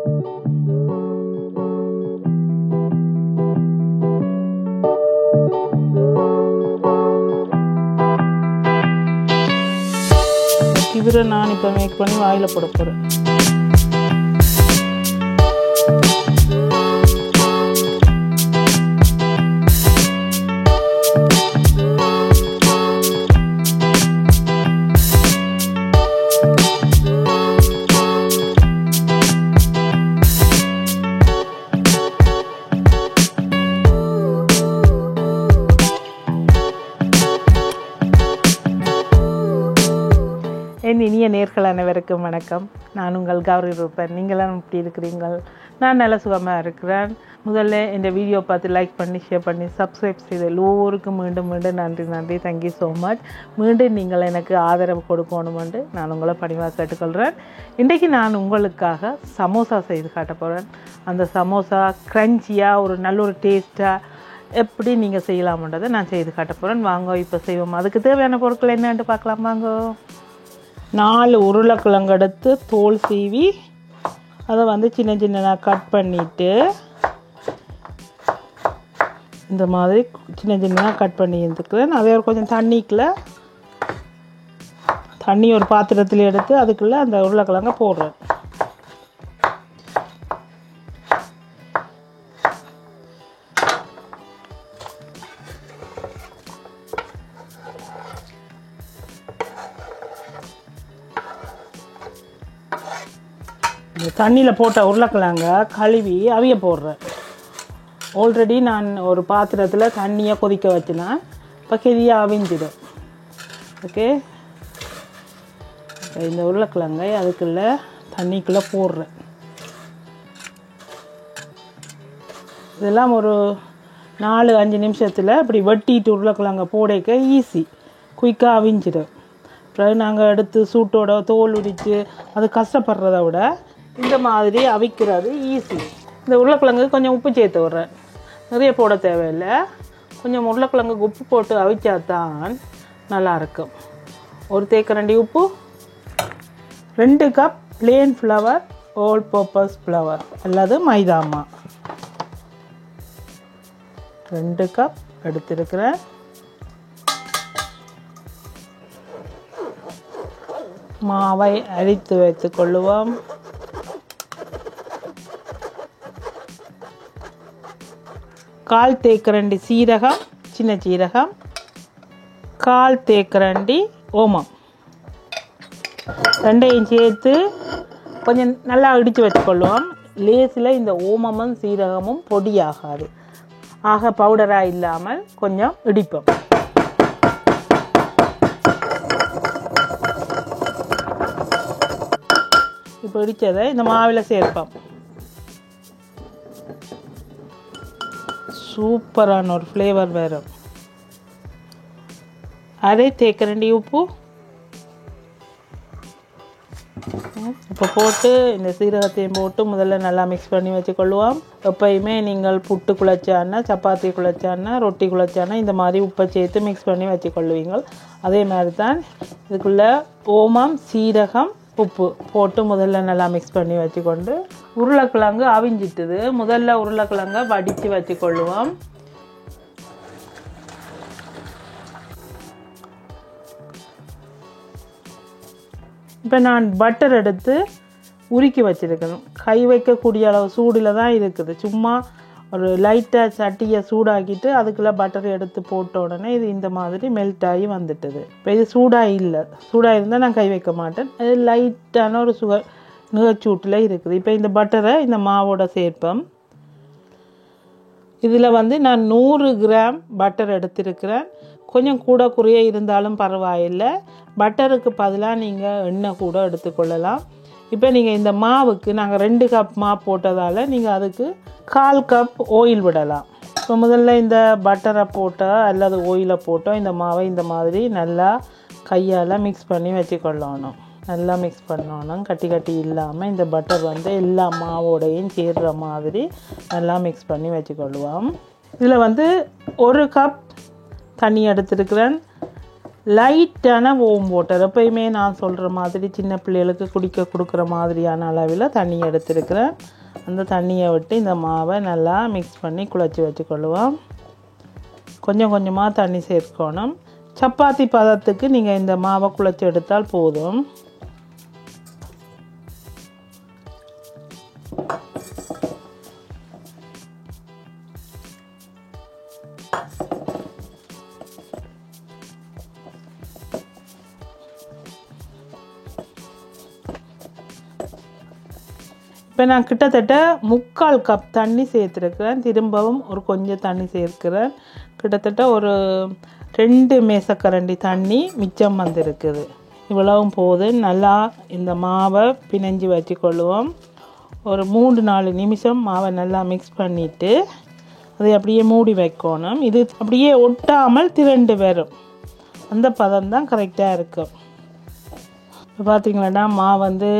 இவரை நான் இப்போ மேக் பண்ணி வாயில் போட போகிறேன். என் இனிய நேர்கள் அனைவருக்கும் வணக்கம். நான் உங்கள் கௌரி ரூபன். நீங்களாம் எப்படி இருக்கிறீங்கள்? நான் நல்ல சுகமாக இருக்கிறேன். முதல்ல இந்த வீடியோ பார்த்து லைக் பண்ணி ஷேர் பண்ணி சப்ஸ்கிரைப் செய்த எல்லோருக்கும் மீண்டும் மீண்டும் நன்றி. Thank you so much. மீண்டும் நீங்கள் எனக்கு ஆதரவு கொடுக்கணுமென்று நான் உங்களை பணிவாக கேட்டுக்கொள்கிறேன். இன்றைக்கு நான் உங்களுக்காக சமோசா செய்து காட்ட போகிறேன். அந்த சமோசா க்ரன்ச்சியாக ஒரு நல்ல ஒரு டேஸ்ட்டாக எப்படி நீங்கள் செய்யலாம்ன்றதை நான் செய்து காட்ட போகிறேன். வாங்க இப்போ செய்வோம். அதுக்கு தேவையான பொருட்கள் என்னென்று பார்க்கலாம். வாங்க. 4 உருளைக்கிழங்கு எடுத்து தோல் சீவி அதை சின்ன சின்னதாக கட் பண்ணிவிட்டு இந்த மாதிரி சின்ன சின்னதாக கட் பண்ணி எடுத்துக்கிறேன். அதே கொஞ்சம் தண்ணி ஒரு பாத்திரத்தில் எடுத்து அதுக்குள்ளே அந்த உருளைக்கிழங்கை போடுறேன். தண்ணியில் போட்ட உருளைக்கிழங்க கழுவி அவிய போடுறேன். ஆல்ரெடி நான் ஒரு பாத்திரத்தில் தண்ணியை கொதிக்க வச்சுனா இப்போ கெதியாக அவிஞ்சிடும். ஓகே, இந்த உருளைக்கிழங்கை அதுக்குள்ளே தண்ணிக்குள்ளே போடுறேன். இதெல்லாம் ஒரு 4-5 நிமிஷத்தில் இப்படி வெட்டிட்டு உருளைக்கிழங்க போடைக்க ஈஸி, குயிக்காக அவிஞ்சிடும். அப்புறம் நாங்கள் எடுத்து சூட்டோட தோல் உரித்து அது கஷ்டப்படுறத விட இந்த மாதிரி அவிக்கிறது ஈஸி. இந்த உருளைக்கிழங்கு கொஞ்சம் உப்பு சேர்த்து விட்றேன். நிறைய போட தேவையில்லை. கொஞ்சம் உருளைக்கிழங்குக்கு உப்பு போட்டு அவிச்சா தான் நல்லாயிருக்கும். ஒரு தேக்கரண்டி உப்பு, 2 cup plane flower, all purpose flower அல்லது மைதாமா 2 கப் எடுத்திருக்கிறேன். மாவை அரித்து வைத்துக் கொள்ளுவோம். கால் தேக்கரண்டி சீரகம், சின்ன சீரகம், கால் தேக்கரண்டி ஓமம், 2ஐயும் சேர்த்து கொஞ்சம் நல்லா இடித்து வச்சுக்கொள்வோம். லேசில் இந்த ஓமமும் சீரகமும் பொடியாகாது, ஆக பவுடராக இல்லாமல் கொஞ்சம் இடிப்போம். இப்போ இடித்ததை இந்த மாவில் சேர்ப்போம். சூப்பரான ஒரு ஃப்ளேவர் வரும். அரை தேக்கரண்டி உப்பு இப்போ போட்டு இந்த சீரகத்தையும் போட்டு முதல்ல நல்லா மிக்ஸ் பண்ணி வச்சுக்கொள்வோம். எப்பயுமே நீங்கள் புட்டு குழச்சான்னா, சப்பாத்தி குழச்சான்னா, ரொட்டி குழச்சான்னா இந்த மாதிரி உப்பை சேர்த்து மிக்ஸ் பண்ணி வச்சுக்கொள்வீங்க. அதே மாதிரி தான் இதுக்குள்ளே ஓமம், சீரகம், உப்பு போட்டு முதல்ல நல்லா மிக்ஸ் பண்ணி வச்சுக்கொண்டு உருளைக்கிழங்கு அவிஞ்சிட்டுது. முதல்ல உருளைக்கிழங்கை வடித்து வச்சுக்கொள்ளுவோம். இப்போ நான் பட்டர் எடுத்து உருக்கி வச்சுருக்கணும். கை வைக்கக்கூடிய அளவு சூடில் தான் இருக்குது. சும்மா ஒரு லைட்டாக சட்டியை சூடாக்கிட்டு அதுக்குள்ளே பட்டர் எடுத்து போட்ட உடனே இது இந்த மாதிரி மெல்ட் ஆகி வந்துட்டுது. இப்போ இது சூடாக இல்லை. சூடாக இருந்தால் நான் கை வைக்க மாட்டேன். அது லைட்டான ஒரு நிகழ்ச்சூட்டில் இருக்குது. இப்போ இந்த பட்டரை இந்த மாவோட சேர்ப்போம். இதில் நான் 100 கிராம் பட்டர் எடுத்திருக்கிறேன். கொஞ்சம் கூட குறைய இருந்தாலும் பரவாயில்லை. பட்டருக்கு பதிலாக நீங்கள் எண்ணெய் கூட எடுத்துக்கொள்ளலாம். இப்போ நீங்கள் இந்த மாவுக்கு நாங்கள் 2 கப் மாவு போட்டதால் நீங்கள் அதுக்கு 1/4 கப் ஆயில் விடலாம். இப்போ முதல்ல இந்த பட்டரை போட்டோ அல்லது ஆயிலை போட்டோ இந்த மாவை இந்த மாதிரி நல்லா கையால் மிக்ஸ் பண்ணி வச்சுக்கொள்ளணும். நல்லா மிக்ஸ் பண்ணணும். கட்டி கட்டி இல்லாமல் இந்த பட்டர் எல்லா மாவோடையும் சேர்கிற மாதிரி நல்லா மிக்ஸ் பண்ணி வச்சுக்கொள்ளுவோம். இதில் 1 கப் தண்ணி எடுத்துருக்கிறேன். லைட்டான வார்ம் வாட்டர், எப்பயுமே நான் சொல்கிற மாதிரி சின்ன பிள்ளைகளுக்கு குடிக்க கொடுக்குற மாதிரியான அளவில் தண்ணி எடுத்துருக்கிறேன். அந்த தண்ணியை விட்டு இந்த மாவை நல்லா மிக்ஸ் பண்ணி குழச்சி வச்சுக்கொள்ளுவோம். கொஞ்சம் கொஞ்சமாக தண்ணி சேர்க்கணும். சப்பாத்தி பதத்துக்கு நீங்கள் இந்த மாவை குழச்சி எடுத்தால் போதும். இப்போ நான் கிட்டத்தட்ட 3/4 கப் தண்ணி சேர்த்துருக்கிறேன். திரும்பவும் ஒரு கொஞ்சம் தண்ணி சேர்க்கிறேன். கிட்டத்தட்ட ஒரு 2 மேசக்கரண்டி தண்ணி மிச்சம் வந்திருக்குது. இவ்வளவும் போது நல்லா இந்த மாவை பிணைஞ்சி வச்சுக்கொள்ளுவோம். ஒரு 3-4 நிமிஷம் மாவை நல்லா மிக்ஸ் பண்ணிவிட்டு அதை அப்படியே மூடி வைக்கணும். இது அப்படியே ஒட்டாமல் திரண்டு வரும். அந்த பதம் தான் கரெக்டாக இருக்கும். இப்போ பார்த்தீங்களா மாவு வந்து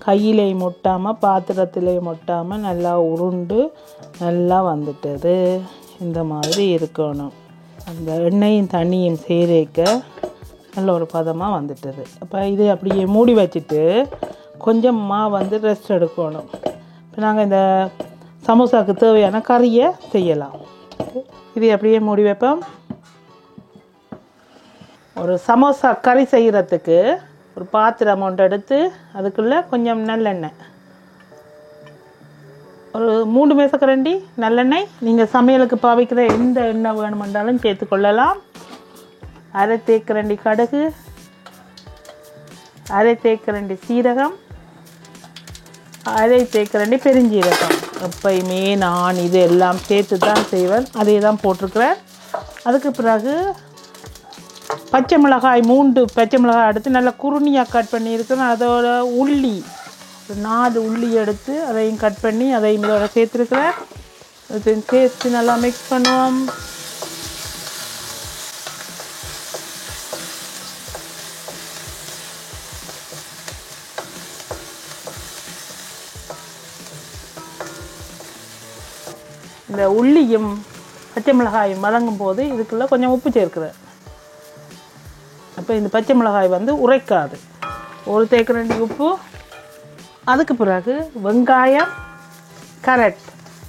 கையிலையும் ஒட்டாமல் பாத்திரத்திலையும் ஒட்டாமல் நல்லா உருண்டு நல்லா வந்துட்டது. இந்த மாதிரி இருக்கணும். அந்த எண்ணெயும் தண்ணியும் சேர்க்க நல்ல ஒரு பதமாக வந்துட்டது. அப்போ இது அப்படியே மூடி வச்சுட்டு கொஞ்சம் மாவு வந்து ரெஸ்ட் எடுக்கணும். இப்போ நாங்கள் இந்த சமோசாவுக்கு தேவையான கறியை செய்யலாம். இது அப்படியே மூடி வைப்போம். ஒரு சமோசா கறி செய்கிறதுக்கு ஒரு பாத்திரம் ஒன்று எடுத்து அதுக்குள்ளே கொஞ்சம் நல்லெண்ணெய், ஒரு 3 மேசக்கரண்டி நல்லெண்ணெய், நீங்கள் சமையலுக்கு பாவிக்கிற எந்த எண்ணெய் வேணுமென்றாலும் சேர்த்துக்கொள்ளலாம். 1/2 தேக்கரண்டி கடுகு, 1/2 தேக்கரண்டி சீரகம், 1/2 தேக்கரண்டி பெருஞ்சீரகம். எப்பயுமே நான் இது எல்லாம் சேர்த்து தான் செய்வேன். அதே தான் போட்டிருக்கிறேன். அதுக்கு பிறகு பச்சை மிளகாய் 3 பச்சை மிளகாய் எடுத்து நல்லா குறுனியாக கட் பண்ணியிருக்கிறேன். அதோட உள்ளி ஒரு 4 உள்ளி எடுத்து அதையும் கட் பண்ணி அதையும் இதோட சேர்த்துருக்கிறேன். அதையும் சேர்த்து நல்லா மிக்ஸ் பண்ணுவோம். இந்த உள்ளியும் பச்சை மிளகாயும் வதங்கும் போது இதுக்குள்ளே கொஞ்சம் உப்பு சேர்க்கிறேன். அப்போ இந்த பச்சை மிளகாய் வந்து உரைக்காது. 1 தேக்கரண்டி உப்பு. அதுக்கு பிறகு வெங்காயம், கேரட்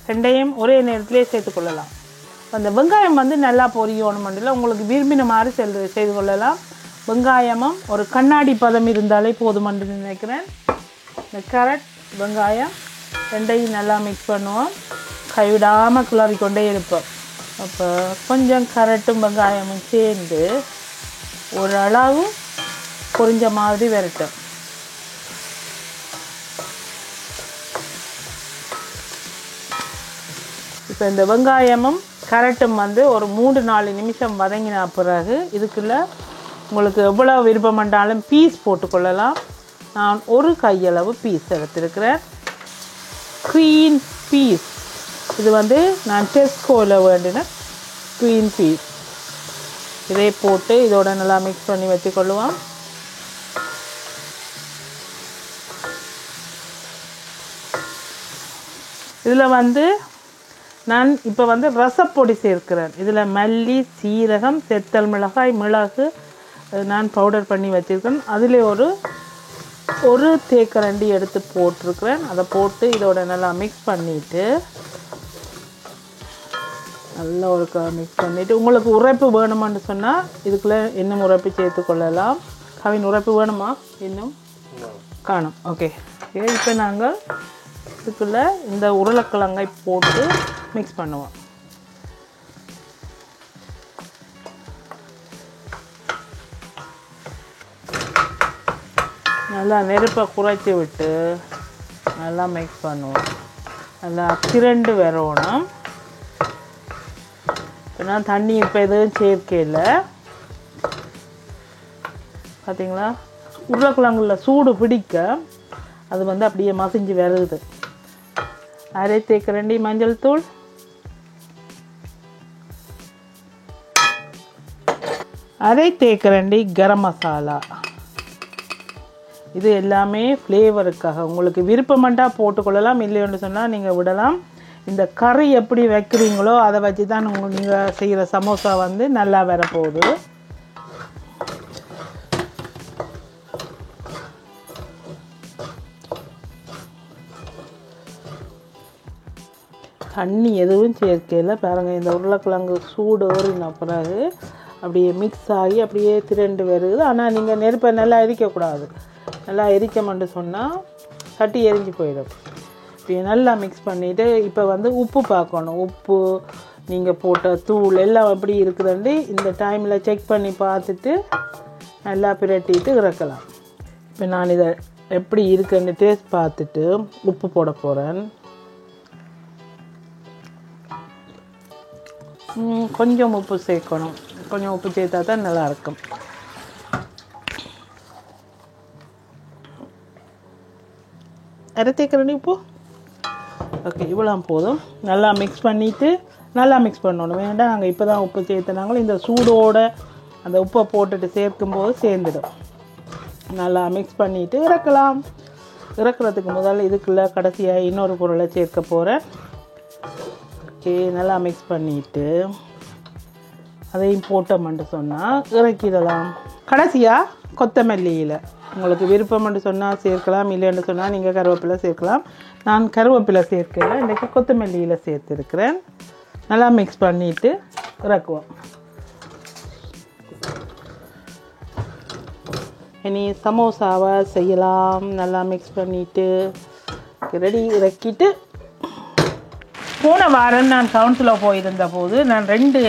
ரெண்டையும் ஒரே நேரத்திலே சேர்த்துக்கொள்ளலாம். அந்த வெங்காயம் வந்து நல்லா பொரியணுமெண்டில் உங்களுக்கு விரும்பின மாதிரி செய்து கொள்ளலாம். வெங்காயமும் ஒரு கண்ணாடி பதம் இருந்தாலே போதுமென்று நினைக்கிறேன். இந்த கேரட் வெங்காயம் ரெண்டையும் நல்லா மிக்ஸ் பண்ணுவோம். கைவிடாமல் கிளறிக்கொண்டே இருப்போம். அப்போ கொஞ்சம் கேரட்டும் வெங்காயமும் சேர்ந்து ஓரளவு பொரிஞ்ச மாதிரி வரட்டும். இப்போ இந்த வெங்காயமும் கேரட்டும் வந்து ஒரு 3-4 நிமிஷம் வதங்கின பிறகு இதுக்குள்ளே உங்களுக்கு எவ்வளோ விருப்பமென்றாலும் பீஸ் போட்டுக்கொள்ளலாம். நான் ஒரு கையளவு பீஸ் எடுத்திருக்கிறேன். Green peas. இது வந்து நான் டெஸ்கோவில் வேண்டின க்ரீன் பீஸ். இதை போட்டு இதோட நல்லா மிக்ஸ் பண்ணி வச்சுக்கொள்ளுவோம். இதில் வந்து நான் இப்போ வந்து ரசப்பொடி சேர்க்கிறேன். இதில் மல்லி, சீரகம், செத்தல் மிளகாய், மிளகு நான் பவுடர் பண்ணி வச்சுருக்கேன். அதில் ஒரு தேக்கரண்டி எடுத்து போட்டிருக்கிறேன். அதை போட்டு இதோட நல்லா மிக்ஸ் பண்ணிவிட்டு நல்லா ஒரு மிக்ஸ் பண்ணிவிட்டு உங்களுக்கு உரைப்பு வேணுமான்னு சொன்னால் இதுக்குள்ளே இன்னும் உரைப்பு சேர்த்துக்கொள்ளலாம். கவின் உரைப்பு வேணுமா? இன்னும் காணும். ஓகே. இப்போ நாங்கள் இதுக்குள்ளே இந்த உருளைக்கிழங்கை போட்டு மிக்ஸ் பண்ணுவோம். நல்லா நெருப்பை குறைச்சி விட்டு நல்லா மிக்ஸ் பண்ணுவோம். நல்லா திரண்டு வரணும். நான் தண்ணி இப்போ எதுவும் சேர்க்கல. பார்த்தீங்களா உருளைக்கிழங்குல சூடு பிடிக்க அது வந்து அப்படியே மசிஞ்சு வருது. 1/2 தேக்கரண்டி மஞ்சள் தூள், 1/2 தேக்கரண்டி கரம் மசாலா. இது எல்லாமே ஃப்ளேவருக்காக உங்களுக்கு விருப்பமெண்டா போட்டுக்கொள்ளலாம். இல்லைன்னு சொன்னால் நீங்கள் விடலாம். இந்த கறி எப்படி வைக்கிறீங்களோ அதை வச்சு தான் நீங்கள் செய்கிற சமோசா வந்து நல்லா வரப்போகுது. தண்ணி எதுவும் சேர்க்கல பாருங்கள். இந்த உருளைக்கிழங்கு சூடு ஏறின பிறகு அப்படியே மிக்ஸ் ஆகி அப்படியே திரண்டு வருது. ஆனால் நீங்கள் நெருப்பை நல்லா எரிக்கக்கூடாது. நல்லா எரிச்சோம்னு சொன்னால் கட்டி எரிஞ்சு போயிடும். இப்படி நல்லா மிக்ஸ் பண்ணிவிட்டு இப்போ வந்து உப்பு பார்க்கணும். உப்பு நீங்கள் போட்ட தூள் எல்லாம் எப்படி இருக்குதுன்னு இந்த டைமில் செக் பண்ணி பார்த்துட்டு நல்லா பிரட்டிட்டு இறக்கலாம். இப்போ நான் இதை எப்படி இருக்குன்னு டேஸ்ட் பார்த்துட்டு உப்பு போட போகிறேன். கொஞ்சம் உப்பு சேர்க்கணும். கொஞ்சம் உப்பு சேர்த்தா தான் நல்லாயிருக்கும். அரைத்தேக்கிறேன் உப்பு. ஓகே, இவ்வளோ போதும். நல்லா மிக்ஸ் பண்ணிவிட்டு நல்லா மிக்ஸ் பண்ணணும். வேண்டாம் நாங்கள் இப்போ தான் உப்பு சேர்த்துனாங்களோ இந்த சூடோடு அந்த உப்பை போட்டுட்டு சேர்க்கும்போது சேர்ந்துடும். நல்லா மிக்ஸ் பண்ணிவிட்டு இறக்கலாம். இறக்குறதுக்கு முதல்ல இதுக்குள்ளே கடைசியாக இன்னொரு பொருளை சேர்க்க போகிறேன். ஓகே, நல்லா மிக்ஸ் பண்ணிவிட்டு அதையும் போட்டோம்னு சொன்னால் இறக்கிடலாம். கடைசியாக கொத்தமல்லியில் உங்களுக்கு விருப்பம்னு சொன்னால் சேர்க்கலாம், இல்லைன்னு சொன்னால் நீங்கள் கருவேப்பிலை சேர்க்கலாம். நான் கருவேப்பிலை சேர்க்கல, இன்றைக்கி கொத்தமல்லியில் சேர்த்துருக்கிறேன். நல்லா மிக்ஸ் பண்ணிவிட்டு இறக்குவோம். இனி சமோசாவை செய்யலாம். நல்லா மிக்ஸ் பண்ணிவிட்டு ரெடி இறக்கிட்டு. போன வாரம் நான் கவுன்சிலில் போயிருந்த போது நான் 2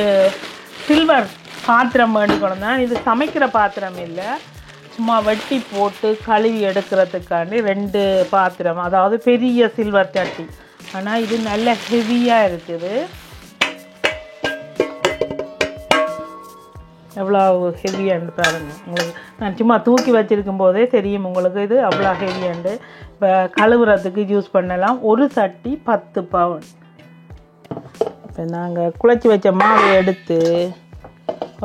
சில்வர் பாத்திரம் வேண்டிக்கொண்டு தான். இது சமைக்கிற பாத்திரம் இல்லை, சும்மா வெட்டி போட்டு கழுவி எடுக்கிறதுக்காண்டி 2 பாத்திரம், அதாவது பெரிய சில்வர் சட்டி. ஆனால் இது நல்ல ஹெவியாக இருக்குது. எவ்வளோ ஹெவியாண்டு பாருங்கள். உங்களுக்கு நான் சும்மா தூக்கி வச்சுருக்கும் போதே தெரியும் உங்களுக்கு இது அவ்வளோ ஹெவியாண்டு. இப்போ கழுவுறதுக்கு யூஸ் பண்ணலாம். ஒரு சட்டி 10 பவுன். இப்போ நாங்கள் குழச்சி வச்ச மாவை எடுத்து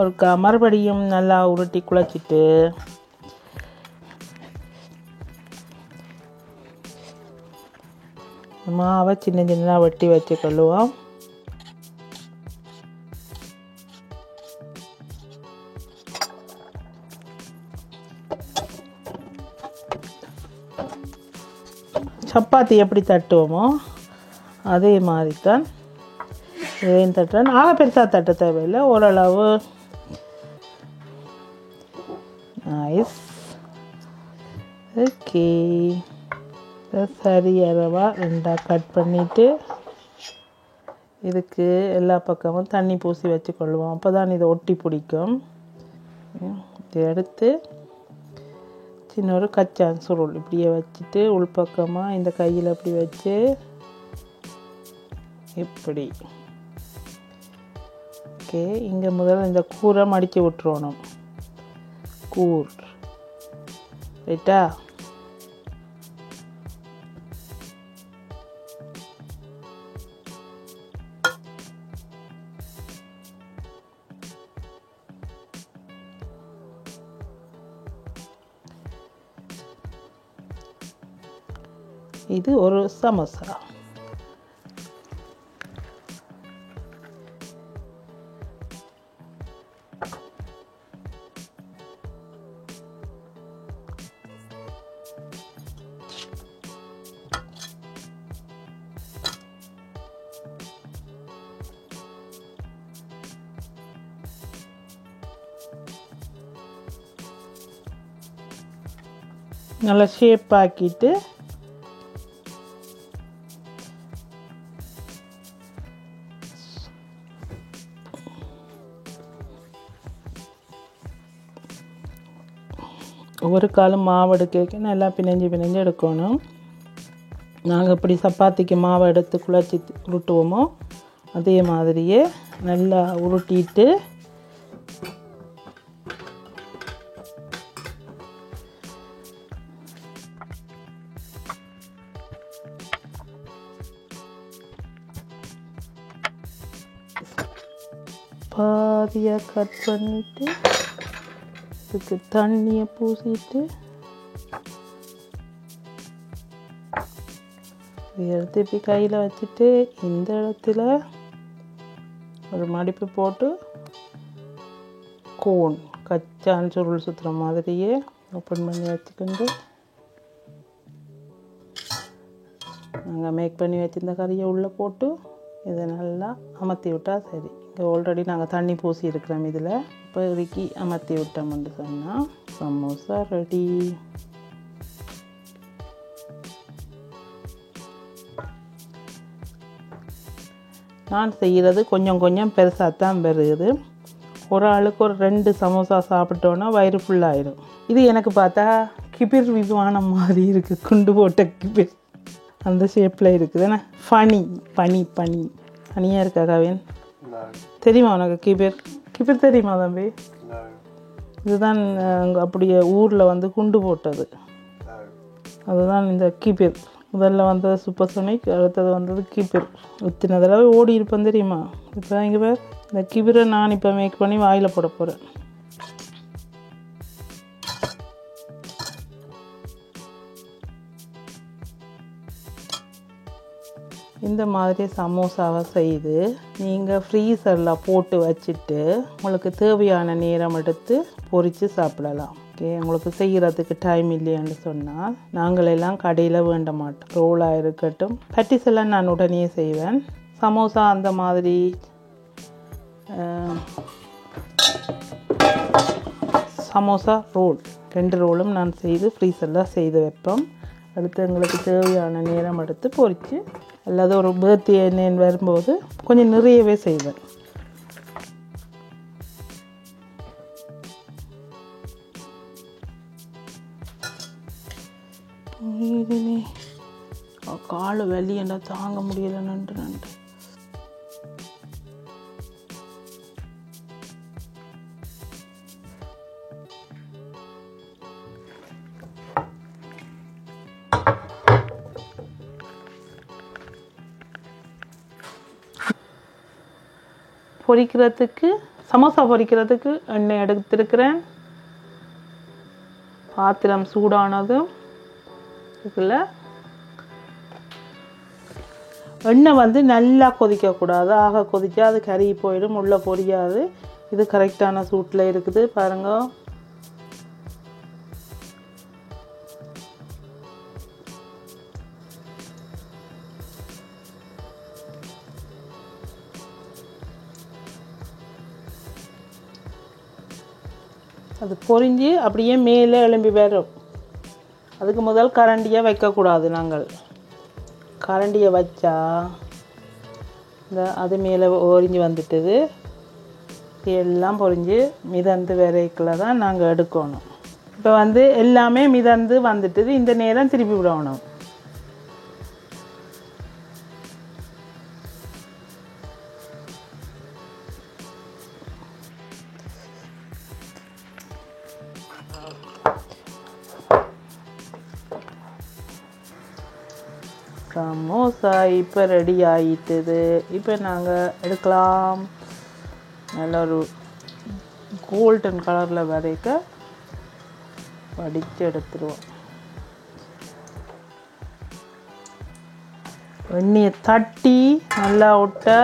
ஒரு மறுபடியும் நல்லா உருட்டி குழச்சிட்டு மாவை சின்ன சின்னதாக வெட்டி வச்சு கொள்ளுவோம். சப்பாத்தி எப்படி தட்டுவோமோ அதே மாதிரி தான் இதையும் தட்டுறேன். ஆக பெருசாக தட்ட தேவையில்லை, ஓரளவு. நைஸ். ஓகே, சரி அளவா 2 கட் பண்ணிவிட்டு இதுக்கு எல்லா பக்கமும் தண்ணி பூசி வச்சு கொள்வோம். அப்போ தான் இதை ஒட்டி பிடிக்கும். இதை எடுத்து சின்ன ஒரு கச்சான் சுருள் இப்படியே வச்சுட்டு உள்பக்கமாக இந்த கையில் அப்படி வச்சு இப்படி. ஓகே, இங்கே முதல்ல இந்த கூரை மடித்து விட்டுறணும். கூர் ரைட்டா. இது ஒரு சமோசா. நல்லா ஷேப் ஆக்கிட்டு ஒவ்வொரு காலம் மாவு எடுக்க நல்லா பிணைஞ்சு எடுக்கணும். நாங்கள் இப்படி சப்பாத்திக்கு மாவை எடுத்து குழச்சி உருட்டுவோமோ அதே மாதிரியே நல்லா உருட்டிட்டு பாதியாக கட் பண்ணிவிட்டு இதுக்கு தண்ணியை பூசிட்டு இதை எடுத்து இப்படி கையில் வச்சுட்டு இந்த இடத்துல ஒரு மடிப்பு போட்டு கோன் கச்சான் சுருள் சுற்றுற மாதிரியே ஓப்பன் பண்ணி வச்சுக்கிண்டு நாங்கள் மேக் பண்ணி வச்சுருந்த கறியை உள்ளே போட்டு இதை நல்லா அமர்த்தி விட்டால் சரி. இங்கே ஆல்ரெடி நாங்கள் தண்ணி பூசி இருக்கிறோம். இதில் இப்போ இறுக்கி அமர்த்தி விட்டோம்னு சொன்னால் சமோசா ரெடி. நான் செய்கிறது கொஞ்சம் கொஞ்சம் பெருசாக தான் பெருகுது. ஒரு ஆளுக்கு ஒரு 2 சமோசா சாப்பிட்டோன்னா வயிறு ஃபுல்லாகிடும். இது எனக்கு பார்த்தா கிபிர் விமானம் மாதிரி இருக்குது, குண்டு போட்ட கிபிர் அந்த ஷேப்பில் இருக்குது. ஏன்னா பனியாக இருக்கா கவின்? தெரியுமா உனக்கு கிபிர் தெரியுமா தம்பி? இதுதான் அப்படியே ஊரில் வந்து குண்டு போட்டது. அதுதான் இந்த கிபிர். முதல்ல வந்தது சூப்பர்சோனிக், அடுத்தது வந்தது கிபிர். இத்தனை தடவை ஓடி இருப்பேன் தெரியுமா? இப்போ இங்கே பேர் இந்த கிபிரை நான் இப்போ மேக் பண்ணி வாயில் போட போகிறேன். இந்த மாதிரி சமோசாவை செய்து நீங்கள் ஃப்ரீசரில் போட்டு வச்சுட்டு உங்களுக்கு தேவையான நேரம் எடுத்து பொரித்து சாப்பிடலாம். ஓகே, உங்களுக்கு செய்கிறதுக்கு டைம் இல்லைன்னு சொன்னால் நாங்கள் எல்லாம் கடையில் வேண்ட மாட்டோம். ரோலாக இருக்கட்டும், பட்டிஸ் எல்லாம் நான் உடனே செய்வேன். சமோசா அந்த மாதிரி சமோசா ரோல் 2 ரோலும் நான் செய்து ஃப்ரீசரில் செய்து வைப்போம். அடுத்து எங்களுக்கு தேவையான நேரம் எடுத்து பொரித்து, அல்லது ஒரு பர்த்டே என்னன்னு வரும்போது கொஞ்சம் நிறையவே செய்வேன். கால் வலி என்ன தாங்க முடியல. நன்று பொரிக்கிறதுக்கு, சமோசா பொரிக்கிறதுக்கு எண்ணெய் எடுத்திருக்கிறேன். பாத்திரம் சூடானதும் இதில் எண்ணெய் வந்து நல்லா கொதிக்கக்கூடாது. ஆக கொதிச்சா அது கருகி போயிடும், உள்ளே பொரியாது. இது கரெக்டான சூட்டில் இருக்குது பாருங்க. அது பொரிஞ்சு அப்படியே மேலே எழும்பி வரும். அதுக்கு முதல் கரண்டியை வைக்கக்கூடாது. நாங்கள் கரண்டியை வச்சா இந்த அது மேலே ஒரிஞ்சு வந்துட்டுது. எல்லாம் பொரிஞ்சு மிதந்து வரைக்குள்ள தான் நாங்கள் எடுக்கணும். இப்போ வந்து எல்லாமே மிதந்து வந்துட்டுது. இந்த நேரம் திருப்பி விடணும். சமோசா இப்போ ரெடி ஆகிட்டுது. இப்போ நாங்கள் எடுக்கலாம். நல்ல ஒரு கோல்டன் கலரில் வரைக்க வடித்து எடுத்துருவோம். எண்ணெயை தட்டி நல்லா விட்ட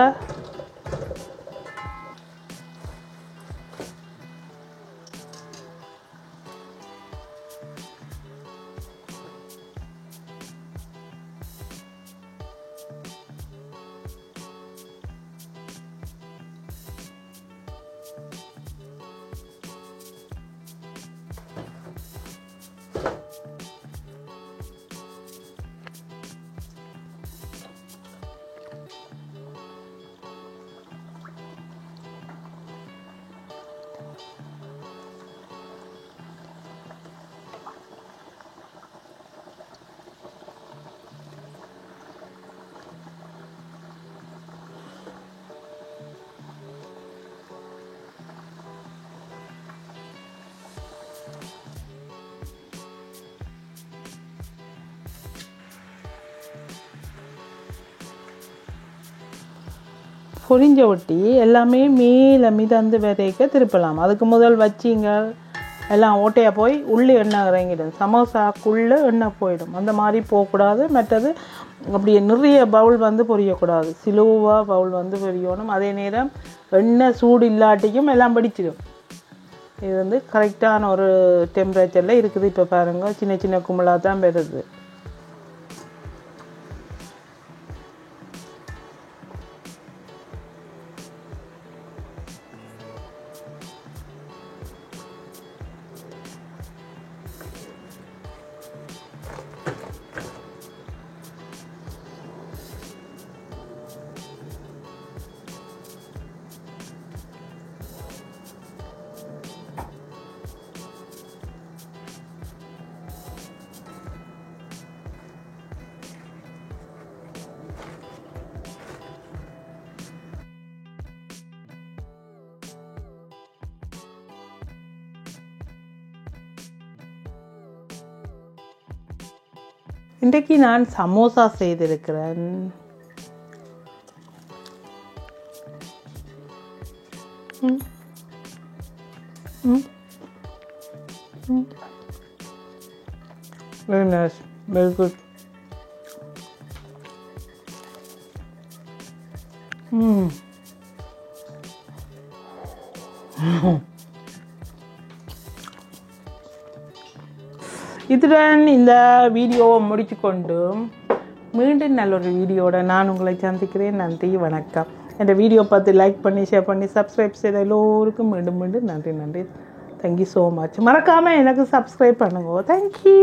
பொரிஞ்ச ஒட்டி எல்லாமே மேலே மிதந்து வரைக்க திருப்பலாம். அதுக்கு முதல் வச்சிங்க எல்லாம் ஓட்டையாக போய் உள்ளே எண்ணெய் இறங்கிடும். சமோசாக்குள்ளே எண்ணெய் போயிடும். அந்த மாதிரி போகக்கூடாது. மற்றது அப்படியே நிறைய பவுல் வந்து பொரியக்கூடாது. சிலுவாக பவுல் வந்து பொரியணும். அதே நேரம் எண்ணெய் சூடு இல்லாட்டிக்கும் எல்லாம் பிடிச்சிடும். இது வந்து கரெக்டான ஒரு டெம்பரேச்சரில் இருக்குது. இப்போ பாருங்கள், சின்ன சின்ன கும்பலாக தான் பெறுது. இன்றைக்கு நான் சமோசா செய்திருக்கிறேன். Very nice, very good. இதுடன் இந்த வீடியோவை முடித்துக்கொண்டு மீண்டும் நல்ல ஒரு வீடியோட நான் உங்களை சந்திக்கிறேன். நன்றி, வணக்கம். இந்த வீடியோ பார்த்து லைக் பண்ணி ஷேர் பண்ணி சப்ஸ்கிரைப் செய்த எல்லோருக்கும் மீண்டும் நன்றி. Thank you so much. மறக்காமல் எனக்கு சப்ஸ்கிரைப் பண்ணுங்க. தேங்க்யூ.